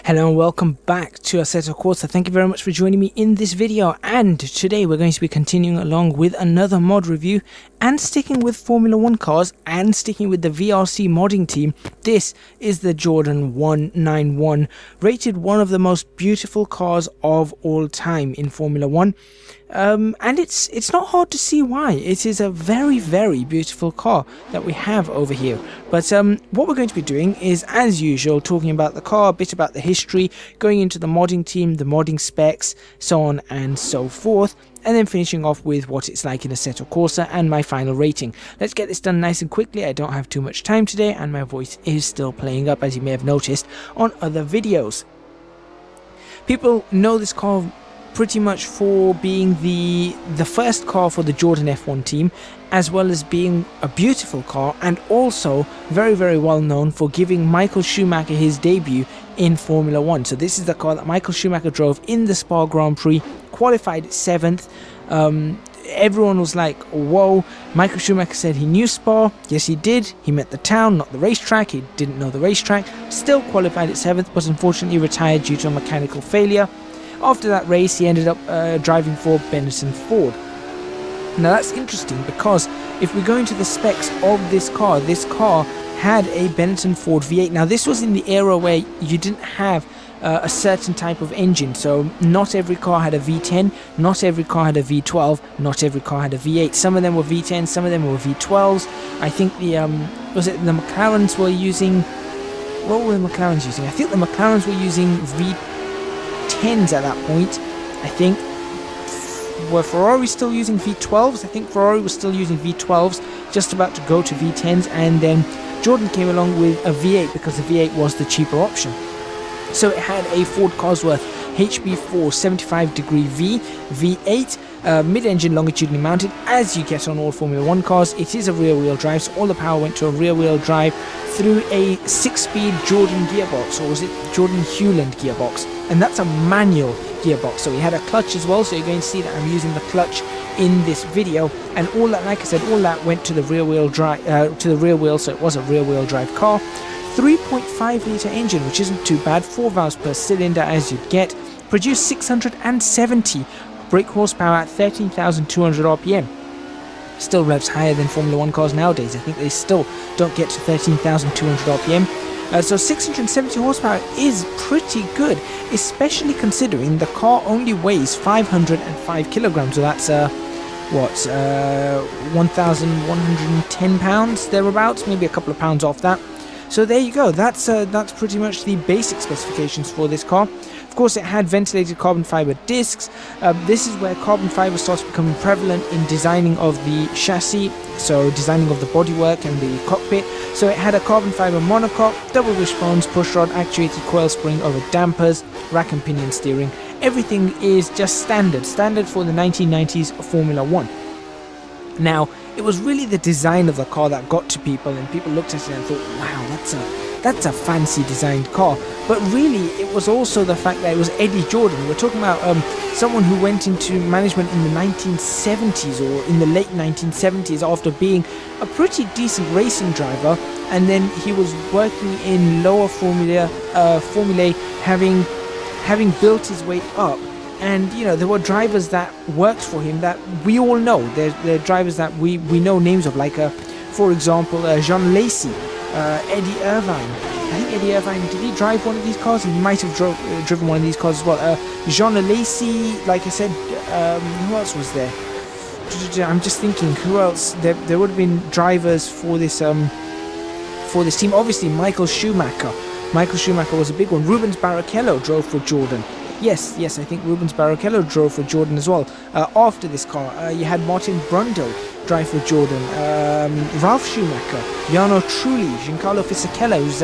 Hello and welcome back to Assetto Corsa. Thank you very much for joining me in this video, and today we're going to be continuing along with another mod review and sticking with Formula 1 cars and sticking with the VRC modding team. This is the Jordan 191, rated one of the most beautiful cars of all time in Formula 1. And it's not hard to see why. It is a very beautiful car that we have over here. But what we're going to be doing is, as usual, talking about the car, a bit about the history, going into the modding team, the modding specs, so on and so forth, and then finishing off with what it's like in Assetto Corsa and my final rating. Let's get this done nice and quickly. I don't have too much time today, and my voice is still playing up, as you may have noticed on other videos. People know this car pretty much for being the first car for the Jordan F1 team, as well as being a beautiful car, and also very well known for giving Michael Schumacher his debut in Formula 1. So this is the car that Michael Schumacher drove in the Spa Grand Prix, qualified 7th. Everyone was like, whoa. Michael Schumacher said he knew Spa. Yes, he did. He meant the town, not the racetrack. He didn't know the racetrack. Still qualified at 7th, but unfortunately retired due to a mechanical failure. After that race, he ended up driving for Benetton Ford. Now that's interesting, because if we go into the specs of this car had a Benetton Ford V8. Now this was in the era where you didn't have a certain type of engine, so not every car had a V10, not every car had a V12, not every car had a V8. Some of them were V10, some of them were V12s. I think the the McLarens were using, what were the McLarens using? I think the McLarens were using V10s at that point. I think, were Ferrari still using V12s? I think Ferrari was still using V12s, just about to go to V10s, and then Jordan came along with a V8 because the V8 was the cheaper option. So it had a Ford Cosworth HB4 75° V V8, mid-engine longitudinally mounted, as you get on all Formula 1 cars. It is a rear-wheel drive, so all the power went to a rear-wheel drive through a 6-speed Jordan gearbox, or was it Jordan Hewland gearbox? And that's a manual gearbox. So we had a clutch as well, so you're going to see that I'm using the clutch in this video. And all that, like I said, all that went to the rear-wheel drive, so it was a rear-wheel drive car. 3.5 litre engine, which isn't too bad, 4 valves per cylinder as you'd get, produced 670 brake horsepower at 13,200 RPM. Still revs higher than Formula 1 cars nowadays. I think they still don't get to 13,200 RPM. So 670 horsepower is pretty good, especially considering the car only weighs 505 kilograms. So that's 1,110 pounds thereabouts, maybe a couple of pounds off that. So there you go. That's pretty much the basic specifications for this car. Of course, it had ventilated carbon fiber discs. This is where carbon fiber starts becoming prevalent in designing of the chassis, so designing of the bodywork and the cockpit. So it had a carbon fiber monocoque, double wishbones, pushrod, actuated coil spring over dampers, rack and pinion steering. Everything is just standard for the 1990s Formula 1. Now, it was really the design of the car that got to people, and people looked at it and thought, wow, that's a fancy designed car. But really, it was also the fact that it was Eddie Jordan. We're talking about someone who went into management in the 1970s, or in the late 1970s, after being a pretty decent racing driver, and then he was working in lower formulae, having built his way up. And you know, there were drivers that worked for him that we all know. They're drivers that we know names of, like for example, Jean Lacy, Eddie Irvine. I think Eddie Irvine, did he drive one of these cars? He might have driven one of these cars as well. Jean Lacy, like I said, who else was there? I'm just thinking, who else? There would have been drivers for this team. Obviously, Michael Schumacher. Michael Schumacher was a big one. Rubens Barrichello drove for Jordan. Yes, I think Rubens Barrichello drove for Jordan as well. After this car, you had Martin Brundle drive for Jordan, Ralf Schumacher, Jarno Trulli, Giancarlo Fisichella, who's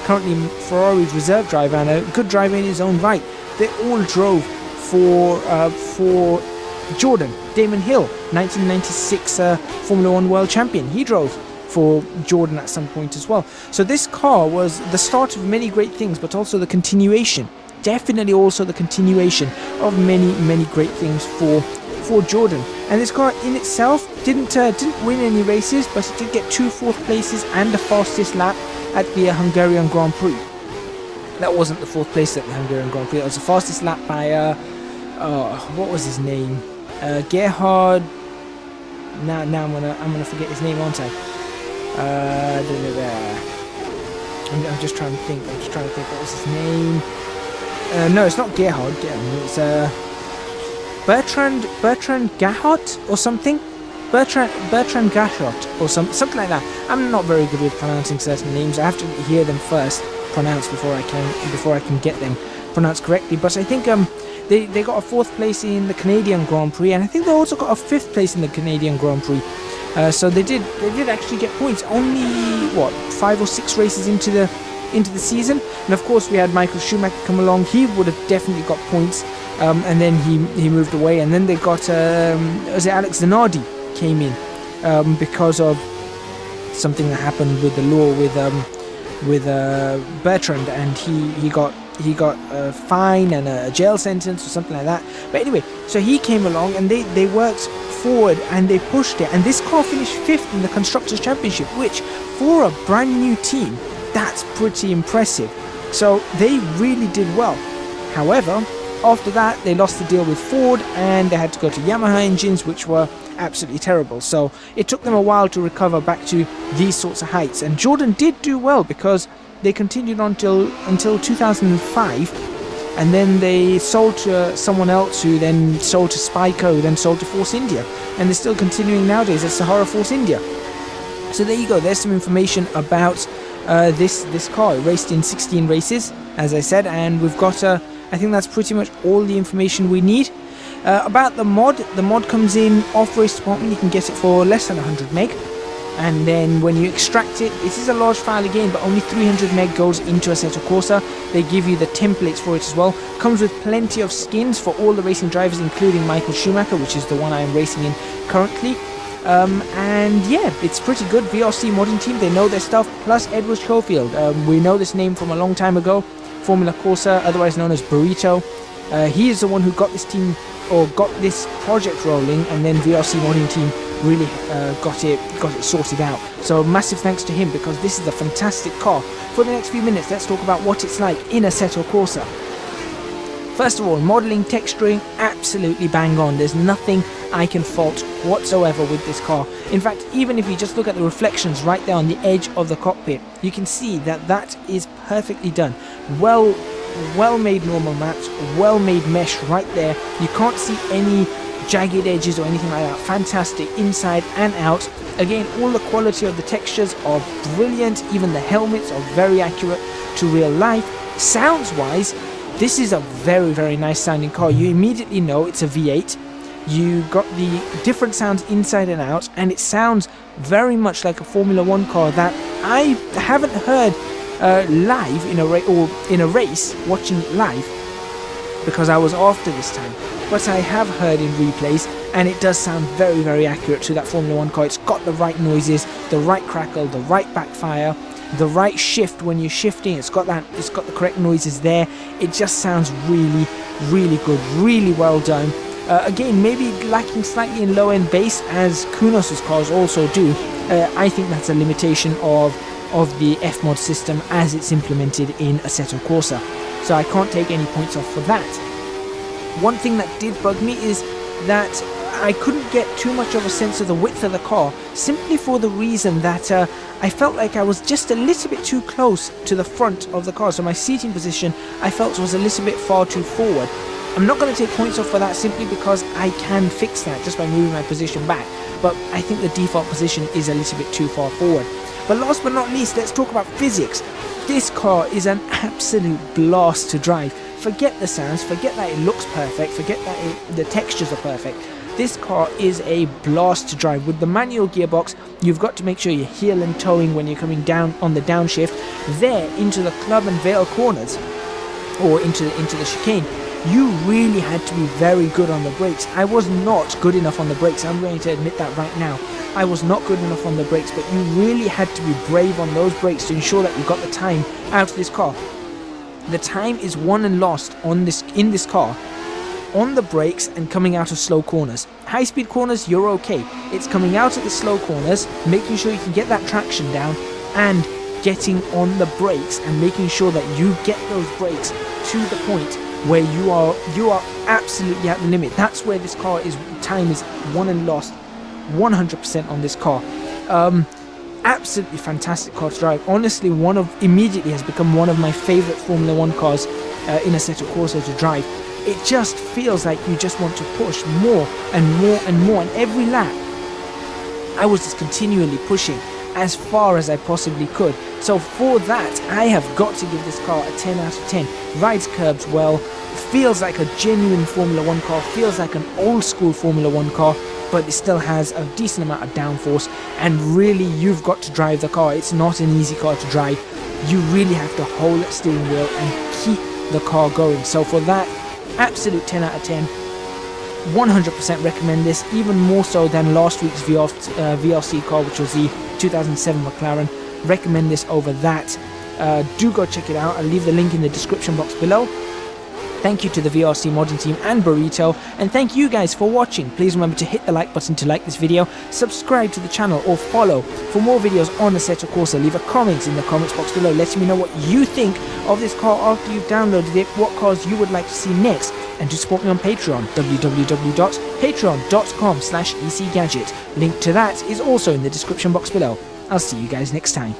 currently Ferrari's reserve driver and a good driver in his own right. They all drove for Jordan. Damon Hill, 1996 Formula 1 World Champion, he drove for Jordan at some point as well. So this car was the start of many great things, but also the continuation. Definitely also the continuation of many great things for Jordan. And this car in itself didn't win any races, but it did get 2 fourth places and the fastest lap at the Hungarian Grand Prix. That wasn't the 4th place at the Hungarian Grand Prix. That was the fastest lap by, what was his name? Gerhard. Now I'm gonna forget his name, aren't I? I'm just trying to think. What was his name? No, it's not Gerhard. It's Bertrand Gahot or something. Bertrand Gachot or something like that. I'm not very good with pronouncing certain names. I have to hear them first pronounced before I can get them pronounced correctly. But I think they got a 4th place in the Canadian Grand Prix, and I think they also got a 5th place in the Canadian Grand Prix. So they did actually get points. Only what, 5 or 6 races into the season, and of course we had Michael Schumacher come along. He would have definitely got points, and then he moved away. And then they got was it Alex Zanardi came in because of something that happened with the law with Bertrand, and he got a fine and a jail sentence or something like that. But anyway, so he came along and they worked forward and they pushed it, and this car finished 5th in the Constructors' Championship, which for a brand new team, that's pretty impressive. So they really did well. However, after that they lost the deal with Ford and they had to go to Yamaha engines, which were absolutely terrible. So it took them a while to recover back to these sorts of heights, and Jordan did do well because they continued on until 2005, and then they sold to someone else, who then sold to Spyco, who then sold to Force India, and they're still continuing nowadays as Sahara Force India. So there you go, there's some information about this car. It raced in 16 races, as I said, and we've got I think that's pretty much all the information we need. About the mod comes in off-race department. You can get it for less than 100 meg, and then when you extract it, this is a large file again, but only 300 meg goes into Assetto Corsa. They give you the templates for it as well. Comes with plenty of skins for all the racing drivers, including Michael Schumacher, which is the one I am racing in currently. And yeah, it's pretty good. VRC modding team, they know their stuff. Plus Edward Schofield, we know this name from a long time ago. Formula Corsa, otherwise known as Burrito. He is the one who got this team, or got this project rolling, and then VRC modding team really got it sorted out. So massive thanks to him, because this is a fantastic car. For the next few minutes, let's talk about what it's like in Assetto Corsa. First of all, modelling, texturing, absolutely bang on. There's nothing I can fault whatsoever with this car. In fact, even if you just look at the reflections right there on the edge of the cockpit, you can see that that is perfectly done. Well made normal maps, well made mesh right there. You can't see any jagged edges or anything like that. Fantastic inside and out. Again, all the quality of the textures are brilliant. Even the helmets are very accurate to real life. Sounds wise, this is a very nice sounding car. You immediately know it's a V8. You got the different sounds inside and out, and it sounds very much like a Formula 1 car that I haven't heard live in a race, watching it live, because I was after this time. But I have heard in replays, and it does sound very accurate to that Formula 1 car. It's got the right noises, the right crackle, the right backfire, the right shift when you're shifting. It's got the correct noises there. It just sounds really good, really well done. Again, maybe lacking slightly in low-end bass, as Kunos's cars also do. I think that's a limitation of the F-mod system as it's implemented in Assetto Corsa. So I can't take any points off for that. One thing that did bug me is that I couldn't get too much of a sense of the width of the car, simply for the reason that I felt like I was just a little bit too close to the front of the car. So my seating position, I felt, was a little bit far too forward. I'm not going to take points off for that, simply because I can fix that just by moving my position back. But I think the default position is a little bit too far forward. But last but not least, let's talk about physics. This car is an absolute blast to drive. Forget the sounds, forget that it looks perfect, forget that the textures are perfect. This car is a blast to drive. With the manual gearbox, you've got to make sure you're heel and toeing when you're coming down on the downshift. There, into the club and Vale corners, or into the chicane, you really had to be very good on the brakes. I was not good enough on the brakes. I'm going to admit that right now. I was not good enough on the brakes, but you really had to be brave on those brakes to ensure that you got the time out of this car. The time is won and lost in this car on the brakes and coming out of slow corners. High speed corners, you're okay. It's coming out of the slow corners, making sure you can get that traction down, and getting on the brakes and making sure that you get those brakes to the point where you are absolutely at the limit. That's where this car is. Time is won and lost 100% on this car. Absolutely fantastic car to drive. Honestly, immediately has become one of my favorite Formula 1 cars in Assetto Corsa to drive. It just feels like you just want to push more and more and more, and every lap I was just continually pushing as far as I possibly could. So for that, I have got to give this car a 10 out of 10. Rides curbs well, feels like a genuine Formula 1 car, feels like an old school Formula 1 car, but it still has a decent amount of downforce, and really you've got to drive the car. It's not an easy car to drive. You really have to hold the steering wheel and keep the car going. So for that, absolute 10 out of 10. 100% recommend this, even more so than last week's VRC car, which was the 2007 McLaren. Recommend this over that. Do go check it out. I'll leave the link in the description box below. Thank you to the VRC modding team and Burrito, and thank you guys for watching. Please remember to hit the like button to like this video, subscribe to the channel or follow for more videos on Assetto Corsa. Leave a comment in the comments box below letting me know what you think of this car after you've downloaded it, what cars you would like to see next, and to support me on Patreon, www.patreon.com/ecgadget. Link to that is also in the description box below. I'll see you guys next time.